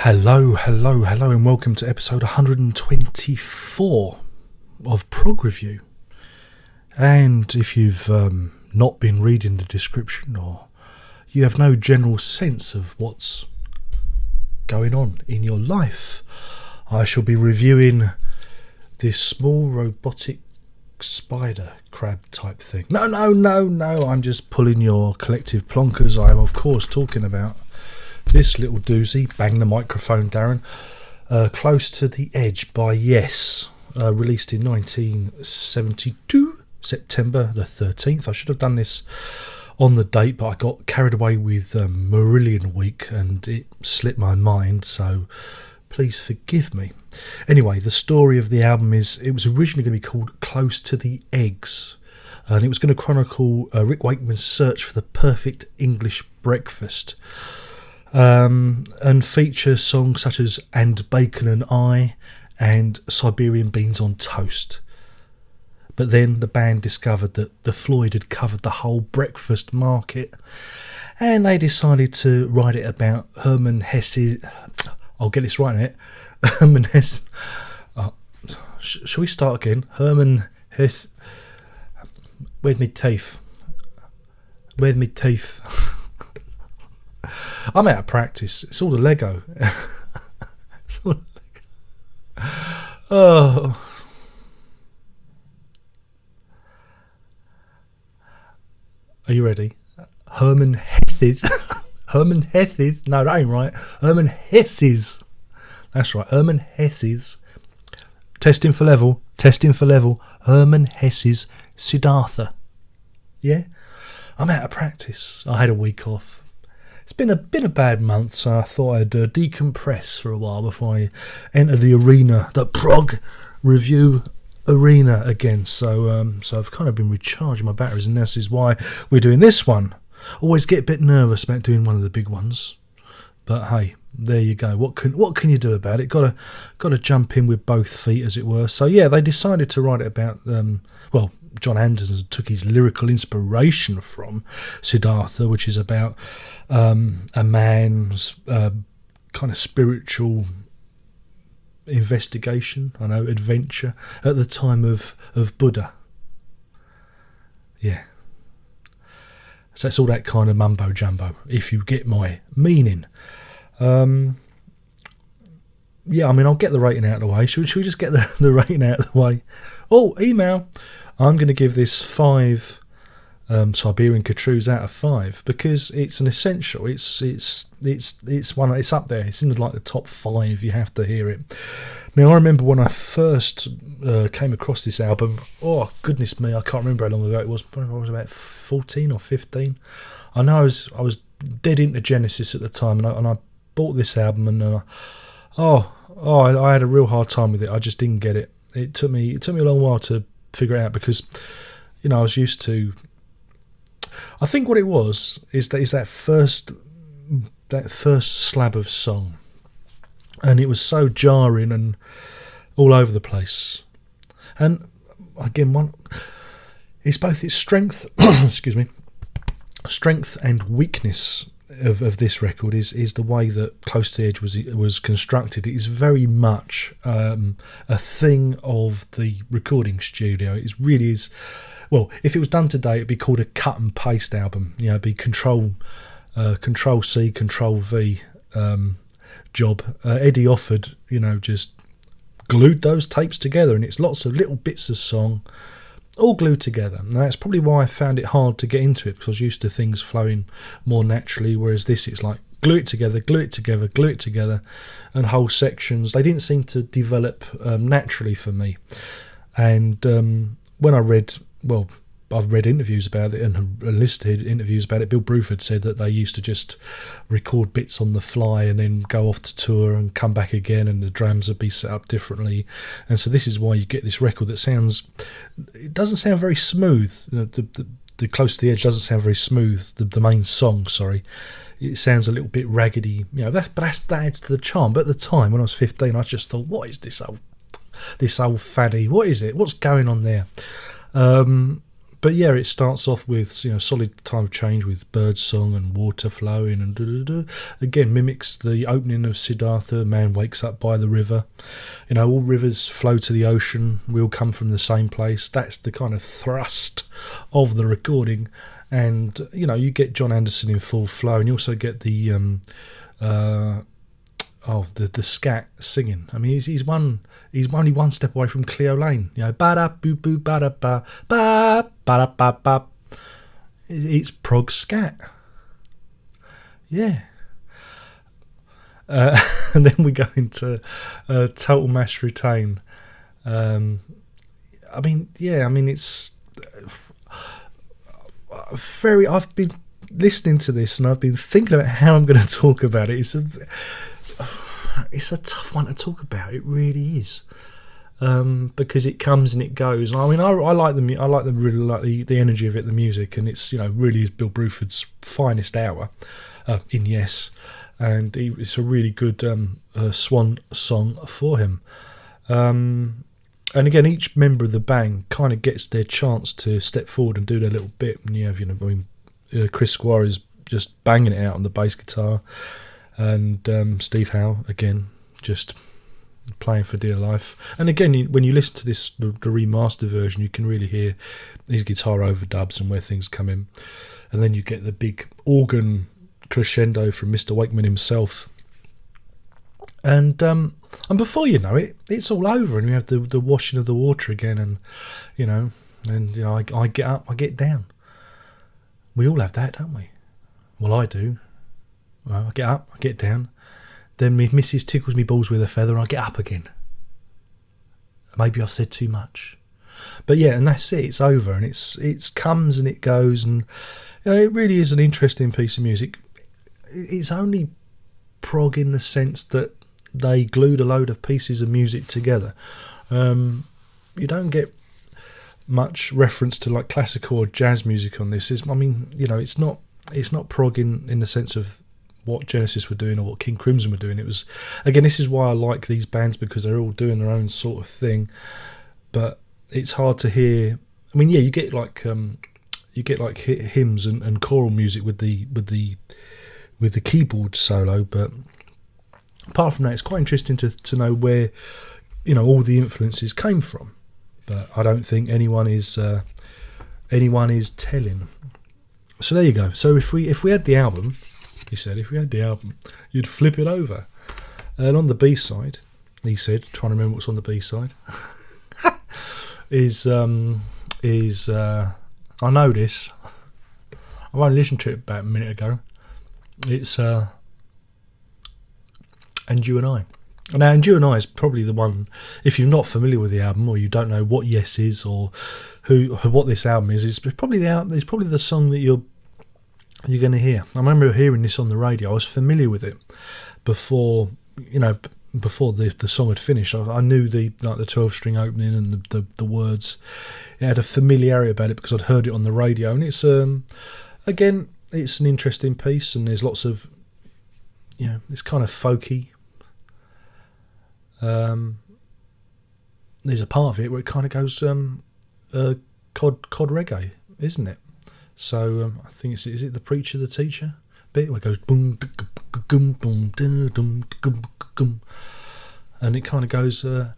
Hello, and welcome to episode 124 of Prog Review. And if you've not been reading the description, or you have no general sense of what's going on in your life, I shall be reviewing this small robotic spider crab type thing. No, I'm just pulling your collective plonkers. I am of course talking about this little doozy, bang the microphone Darren, Close to the Edge by Yes, released in 1972, September the 13th. I should have done this on the date, but I got carried away with Marillion Week and it slipped my mind, so please forgive me. Anyway, the story of the album is, it was originally going to be called Close to the Eggs, and it was going to chronicle Rick Wakeman's search for the perfect English breakfast. And feature songs such as And Bacon and I and Siberian Beans on Toast. But then the band discovered that the Floyd had covered the whole breakfast market, and they decided to write it about Hermann Hesse. I'll get this right in it. Hermann Hesse. Shall we start again? Hermann Hesse. Where's my teeth? Where's my teeth? I'm out of practice. It's all the Lego. It's all the Lego. Oh. Are you ready? Hermann Hesse. Hermann Hesse. No, that ain't right. Hermann Hesse's. That's right. Hermann Hesse's. Testing for level. Hermann Hesse's Siddhartha. Yeah? I'm out of practice. I had a week off. It's been a bad month, so I thought I'd decompress for a while before I enter the arena, the Prog Review arena again. So I've kind of been recharging my batteries, and this is why we're doing this one. Always get a bit nervous about doing one of the big ones, but hey, there you go. What can you do about it? Got to jump in with both feet, as it were. So yeah, they decided to write it about John Anderson took his lyrical inspiration from Siddhartha, which is about a man's kind of spiritual investigation, adventure at the time of Buddha. Yeah. So it's all that kind of mumbo jumbo, if you get my meaning. Yeah, I'll get the rating out of the way. Should we just get the rating out of the way? Oh, email. I'm going to give this 5 Siberian Katroos out of 5 because it's an essential. It's one. It's up there. It's in like the top 5. You have to hear it. Now, I remember when I first came across this album. Oh goodness me, I can't remember how long ago it was. Probably I was about 14 or 15. I know I was dead into Genesis at the time, and I bought this album, and I had a real hard time with it. I just didn't get it. It took me a long while to figure it out because I was used to. I think what it was is that first slab of song, and it was so jarring and all over the place. And again, it's both its strength, strength and weakness of this record is the way that Close to the Edge was constructed. It is very much a thing of the recording studio. It really is. Well, if it was done today, it'd be called a cut and paste album. It'd be Control C, Control V job. Eddie offered, just glued those tapes together, and it's lots of little bits of song all glued together. And that's probably why I found it hard to get into it, because I was used to things flowing more naturally, whereas this, it's like glue it together, and whole sections. They didn't seem to develop naturally for me. And when I've read interviews about it and listed interviews about it. Bill Bruford said that they used to just record bits on the fly and then go off to tour and come back again, and the drums would be set up differently. And so this is why you get this record that doesn't sound very smooth. The Close to the Edge doesn't sound very smooth. The main song, sorry, it sounds a little bit raggedy. That adds to the charm. But at the time, when I was 15, I just thought, what is this old faddy? What is it? What's going on there? But yeah, it starts off with solid time of change with bird song and water flowing and again mimics the opening of Siddhartha. Man wakes up by the river. All rivers flow to the ocean. We all come from the same place. That's the kind of thrust of the recording, and you get John Anderson in full flow, and you also get the the scat singing. I mean, he's only one step away from Cleo Lane. Ba da boo boo ba da ba ba ba da ba ba. It's prog scat. Yeah. And then we go into Total Mass Retain. It's very. I've been listening to this and I've been thinking about how I'm going to talk about it. It's a tough one to talk about. It really is, because it comes and it goes. I mean, I like the really like the energy of it, the music, and it's really is Bill Bruford's finest hour in Yes, and it's a really good swan song for him. And again, each member of the band kind of gets their chance to step forward and do their little bit. And you have, Chris Squire is just banging it out on the bass guitar. And Steve Howe, again, just playing for dear life. And again, when you listen to this, the remastered version, you can really hear his guitar overdubs and where things come in. And then you get the big organ crescendo from Mr. Wakeman himself. And before you know it, it's all over, and we have the washing of the water again. And I get up, I get down. We all have that, don't we? Well, I do. Well, I get up, I get down. Then my missus tickles me balls with a feather, and I get up again. Maybe I've said too much, but yeah, and that's it. It's over, and it comes and it goes, and it really is an interesting piece of music. It's only prog in the sense that they glued a load of pieces of music together. You don't get much reference to like classical or jazz music on this. It's not prog in the sense of what Genesis were doing or what King Crimson were doing. It was, again, this is why I like these bands, because they're all doing their own sort of thing, but it's hard to hear. I mean, yeah, you get like hymns and choral music with the keyboard solo, but apart from that, it's quite interesting to know where all the influences came from. But I don't think anyone is telling. So there you go. So if we had the album, he said, if we had the album, you'd flip it over. And on the B side, he said, trying to remember what's on the B side, is I know this. I only listened to it about a minute ago. It's And You and I. Now, And You and I is probably the one, if you're not familiar with the album or you don't know what Yes is or what this album is, it's probably the song that you're going to hear. I remember hearing this on the radio. I was familiar with it before the song had finished. I knew the 12-string opening and the words. It had a familiarity about it because I'd heard it on the radio, and it's again, it's an interesting piece, and there's lots of it's kind of folky. There's a part of it where it kind of goes cod reggae, isn't it? So I think is it the Preacher, the Teacher bit where it goes boom boom boom dum gum, and it kind of goes a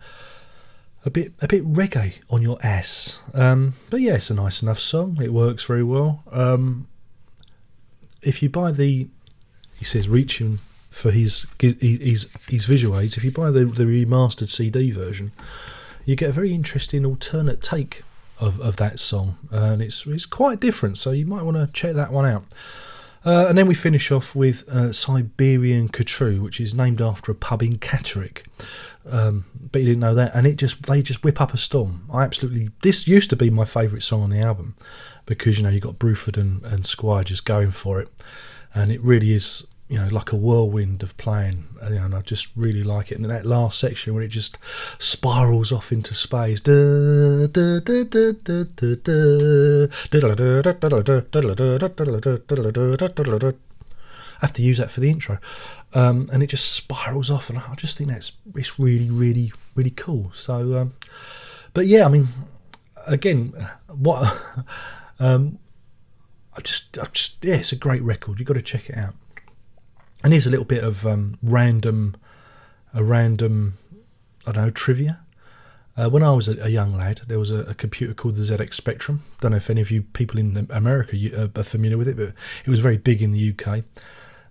bit reggae on your ass. But yeah, it's a nice enough song. It works very well. If you buy he says reaching for his visual aids. If you buy the remastered CD version, you get a very interesting alternate take of that song, and it's quite different, so you might want to check that one out. And then we finish off with Siberian Katroo, which is named after a pub in Catterick. But you didn't know that, and they just whip up a storm. This used to be my favourite song on the album, because you got Bruford and Squire just going for it, and it really is like a whirlwind of playing, and I just really like it. And that last section where it just spirals off into space. I have to use that for the intro, and it just spirals off, and I just think it's really, really, really cool. So, but yeah, I mean, again, what yeah, it's a great record. You've got to check it out. And here's a little bit of random, I don't know, trivia. When I was a young lad, there was a computer called the ZX Spectrum. Don't know if any of you people in America are familiar with it, but it was very big in the UK.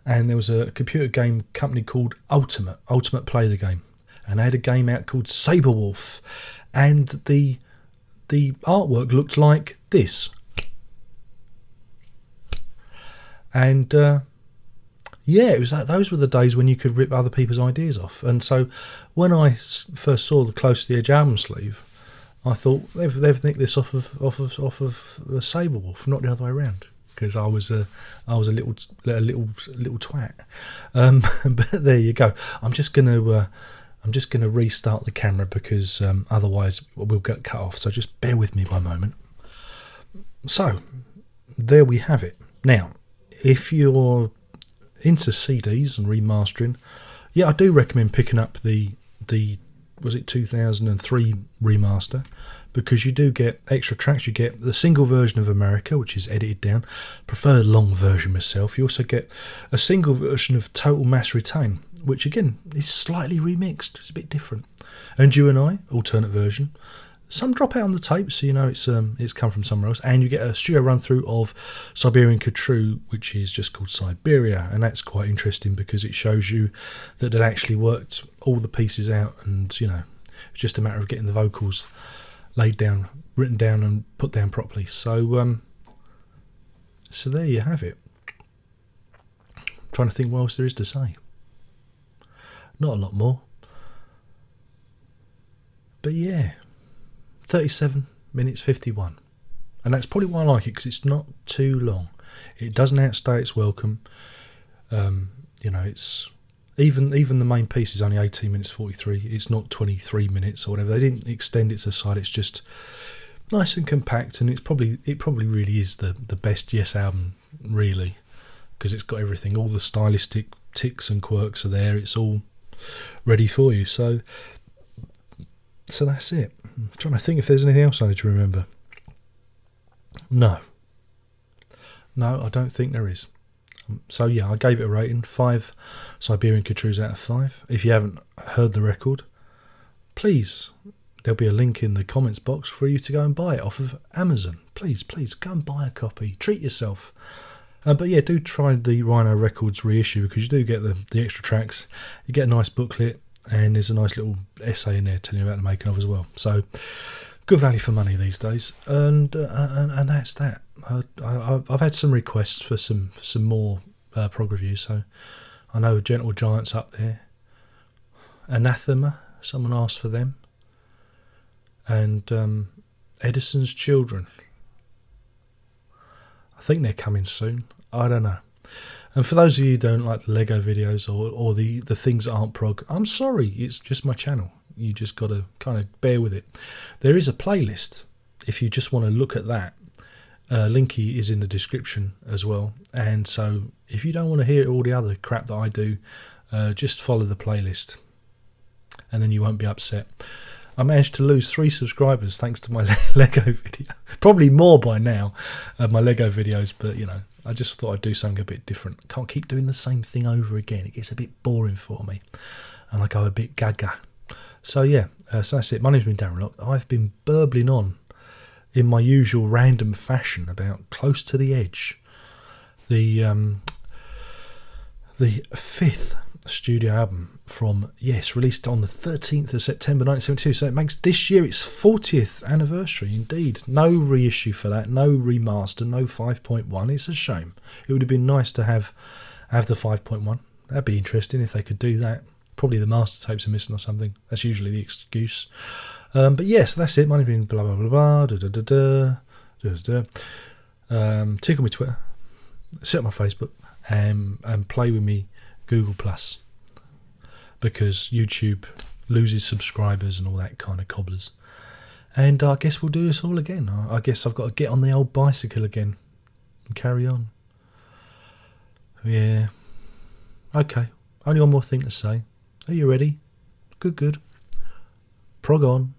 And there was a computer game company called Ultimate Play the Game. And they had a game out called Saberwolf. And the artwork looked like this. And yeah, it was those were the days when you could rip other people's ideas off. And so when I first saw the Close to the Edge album sleeve, I thought they've nicked this off of Saberwolf, not the other way around. Because I was a little twat. But there you go. I'm just gonna restart the camera because otherwise we'll get cut off. So just bear with me by a moment. So there we have it. Now, if you're into CDs and remastering, yeah, I do recommend picking up the was it 2003 remaster, because you do get extra tracks. You get the single version of America, which is edited down. Prefer the long version myself. You also get a single version of Total Mass Retain, which again is slightly remixed. It's a bit different. And You and I, alternate version. Some drop out on the tape, so you know it's come from somewhere else. And you get a studio run through of Siberian Katroo, which is just called Siberia, and that's quite interesting because it shows you that it actually worked all the pieces out, and you know it's just a matter of getting the vocals laid down, written down, and put down properly. So so there you have it. I'm trying to think what else there is to say. Not a lot more, but yeah. 37 minutes 51, and that's probably why I like it, because it's not too long. It doesn't outstay its welcome. You know, it's even the main piece is only 18 minutes 43. It's not 23 minutes or whatever. They didn't extend it to the side. It's just nice and compact, and it probably really is the best Yes album, really, because it's got everything. All the stylistic ticks and quirks are there. It's all ready for you. So that's it. I'm trying to think if there's anything else I need to remember. No, I don't think there is. So yeah, I gave it a rating, 5 Siberian Katroos out of 5. If you haven't heard the record, please, there'll be a link in the comments box for you to go and buy it off of Amazon. Please go and buy a copy. Treat yourself. But yeah, do try the Rhino Records reissue, because you do get the extra tracks. You get a nice booklet, and there's a nice little essay in there telling you about the making of as well. So good value for money these days, and that's that. I've had some requests for some more prog reviews. So I know Gentle Giant's up there, Anathema, someone asked for them, and Edison's Children. I think they're coming soon. I don't know. And for those of you who don't like the Lego videos or the things that aren't prog, I'm sorry, it's just my channel. You just got to kind of bear with it. There is a playlist if you just want to look at that. Linky is in the description as well. And so if you don't want to hear all the other crap that I do, just follow the playlist, and then you won't be upset. I managed to lose 3 subscribers thanks to my Lego video. Probably more by now, my Lego videos, but you know, I just thought I'd do something a bit different. Can't keep doing the same thing over again. It gets a bit boring for me, and I go a bit gaga. So yeah, so that's it. My name's been Darren Locke. I've been burbling on in my usual random fashion about Close to the Edge, the 5th studio album from Yes, released on the 13th of September 1972. So it makes this year its 40th anniversary indeed. No reissue for that, no remaster, no 5.1. It's a shame. It would have been nice to have the 5.1. That'd be interesting if they could do that. Probably the master tapes are missing or something. That's usually the excuse. But yes, that's it. My name's been blah blah blah blah. Tickle me Twitter, sit on my Facebook, and play with me Google Plus, because YouTube loses subscribers and all that kind of cobblers. And I guess we'll do this all again. I guess I've got to get on the old bicycle again and carry on. Yeah. Okay. Only one more thing to say. Are you ready? Good. Prog on.